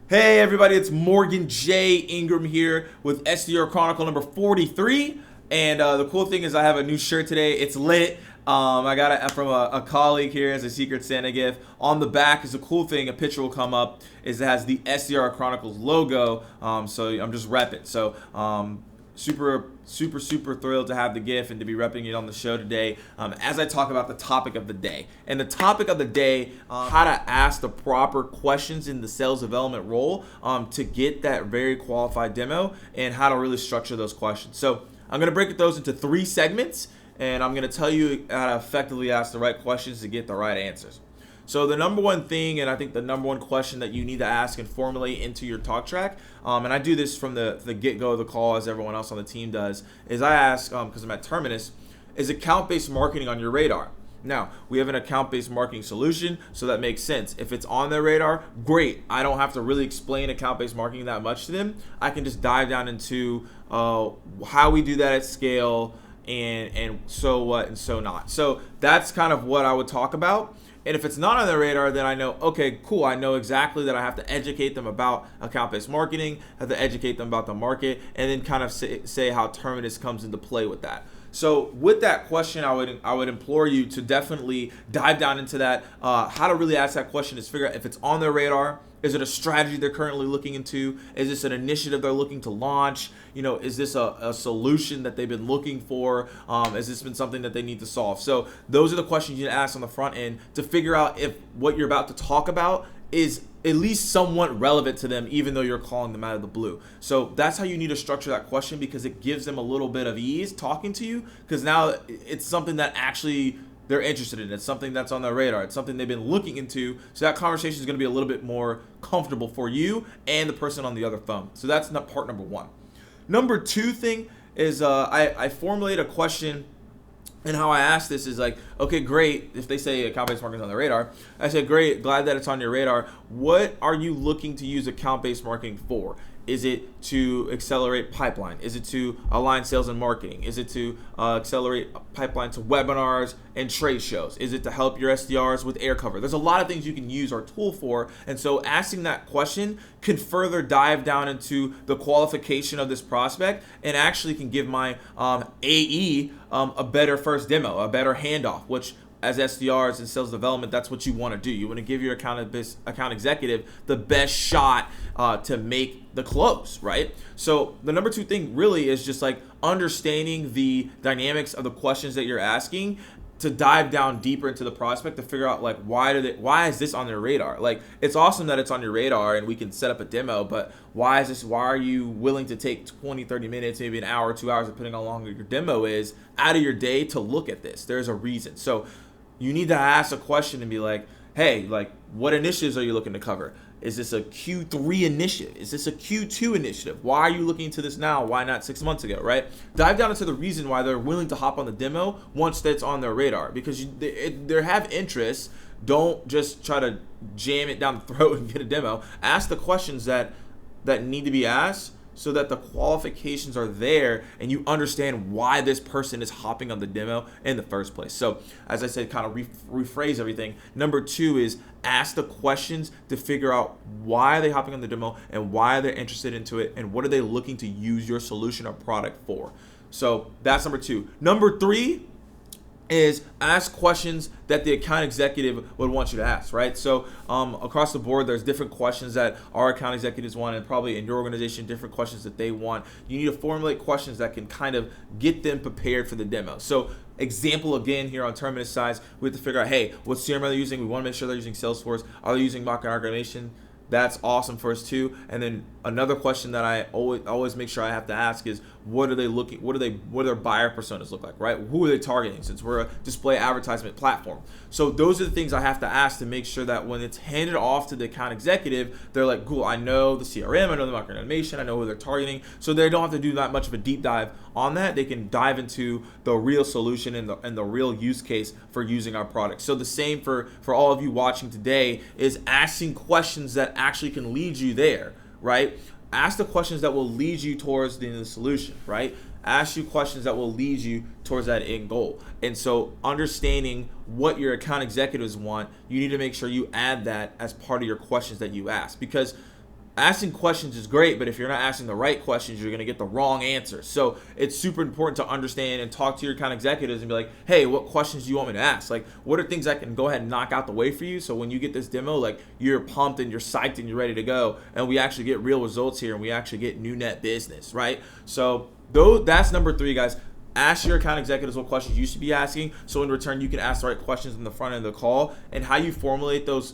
Hey everybody, it's Morgan J. Ingram here with SDR Chronicle number 43. And the cool thing is I have a new shirt today. It's lit. I got it from a colleague here as a Secret Santa gift. On the back is a cool thing. A picture will come up. It has the SDR Chronicles logo. So I'm just repping. So super thrilled to have the gift and to be repping it on the show today as I talk about the topic of the day. And the topic of the day, how to ask the proper questions in the sales development role to get that very qualified demo, and how to really structure those questions. So I'm going to break those into 3 segments, and I'm going to tell you how to effectively ask the right questions to get the right answers. So the number one thing, and I think the number one question that you need to ask and formulate into your talk track, and I do this from the get-go of the call as everyone else on the team does, is I ask, because I'm at Terminus, is account-based marketing on your radar? Now, we have an account-based marketing solution, so that makes sense. If it's on their radar, great. I don't have to really explain account-based marketing that much to them. I can just dive down into how we do that at scale, and so what and so not. So that's kind of what I would talk about. And if it's not on their radar, then I know, okay, cool. I know exactly that I have to educate them about account-based marketing, have to educate them about the market, and then kind of say how Terminus comes into play with that. So with that question, I would implore you to definitely dive down into that. How to really ask that question is figure out if it's on their radar. Is it a strategy they're currently looking into? Is this an initiative they're looking to launch? Is this a solution that they've been looking for? Has this been something that they need to solve? So those are the questions you need to ask on the front end to figure out if what you're about to talk about is at least somewhat relevant to them, even though you're calling them out of the blue. So that's how you need to structure that question, because it gives them a little bit of ease talking to you, because now it's something that actually they're interested in. It's something that's on their radar. It's something they've been looking into. So that conversation is going to be a little bit more comfortable for you and the person on the other phone. So that's not part number 1. Number 2 thing is I formulate a question, and how I ask this is like, okay, great. If they say account-based marketing is on their radar, I say, great, glad that it's on your radar. What are you looking to use account-based marketing for? Is it to accelerate pipeline? Is it to align sales and marketing? Is it to accelerate pipeline to webinars and trade shows? Is it to help your SDRs with air cover? There's a lot of things you can use our tool for. And so asking that question can further dive down into the qualification of this prospect, and actually can give my AE a better first demo, a better handoff, which as SDRs and sales development, that's what you want to do. You want to give your account executive the best shot to make the close, right? So the number 2 thing really is just like understanding the dynamics of the questions that you're asking, to dive down deeper into the prospect to figure out like why is this on their radar? Like, it's awesome that it's on your radar and we can set up a demo, but why are you willing to take 20, 30 minutes, maybe an hour, 2 hours, depending on how long your demo is, out of your day to look at this? There's a reason. So you need to ask a question and be like, hey, like, what initiatives are you looking to cover? Is this a Q3 initiative? Is this a Q2 initiative? Why are you looking into this now? Why not 6 months ago, right? Dive down into the reason why they're willing to hop on the demo once that's on their radar, because they have interests. Don't just try to jam it down the throat and get a demo. Ask the questions that need to be asked, so that the qualifications are there and you understand why this person is hopping on the demo in the first place. So as I said, kind of rephrase everything. Number 2 is ask the questions to figure out why are they hopping on the demo and why they're interested into it, and what are they looking to use your solution or product for. So that's number 2. Number 3 is ask questions that the account executive would want you to ask, right? So across the board, there's different questions that our account executives want, and probably in your organization, different questions that they want. You need to formulate questions that can kind of get them prepared for the demo. So example again here on Terminus size, we have to figure out, hey, what CRM are they using? We want to make sure they're using Salesforce. Are they using marketing automation? That's awesome for us too. And then another question that I always make sure I have to ask is, what are they looking? What do their buyer personas look like, right? Who are they targeting? Since we're a display advertisement platform, so those are the things I have to ask to make sure that when it's handed off to the account executive, they're like, cool, I know the CRM, I know the marketing automation, I know who they're targeting. So they don't have to do that much of a deep dive on that. They can dive into the real solution and the real use case for using our product. So the same for all of you watching today is asking questions that actually can lead you there, right? Ask the questions that will lead you towards the solution, right? ask you questions that will lead you towards that end goal. And so understanding what your account executives want, you need to make sure you add that as part of your questions that you ask, because asking questions is great, but if you're not asking the right questions, you're going to get the wrong answer. So it's super important to understand and talk to your account executives and be like, hey, what questions do you want me to ask? Like, what are things I can go ahead and knock out the way for you, so when you get this demo, like, you're pumped and you're psyched and you're ready to go, and we actually get real results here and we actually get new net business, right? So that's number 3, guys. Ask your account executives what questions you should be asking, so in return you can ask the right questions in the front end of the call. And how you formulate those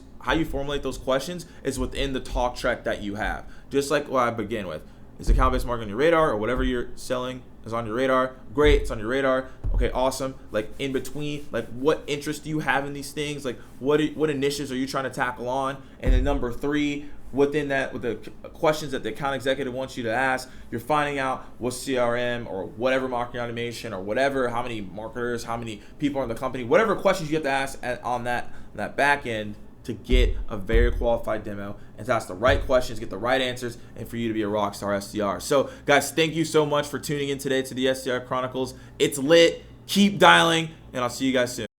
questions is within the talk track that you have. Just like what I begin with. Is account-based marketing on your radar, or whatever you're selling is on your radar? Great, it's on your radar. Okay, awesome. Like, in between, like, what interest do you have in these things? Like, what initiatives are you trying to tackle on? And then number 3, within that, with the questions that the account executive wants you to ask, you're finding out what CRM or whatever marketing automation or whatever, how many marketers, how many people are in the company, whatever questions you have to ask on that back end to get a very qualified demo, and to ask the right questions, get the right answers, and for you to be a rock star SDR. So guys, thank you so much for tuning in today to the SDR Chronicles. It's lit. Keep dialing, and I'll see you guys soon.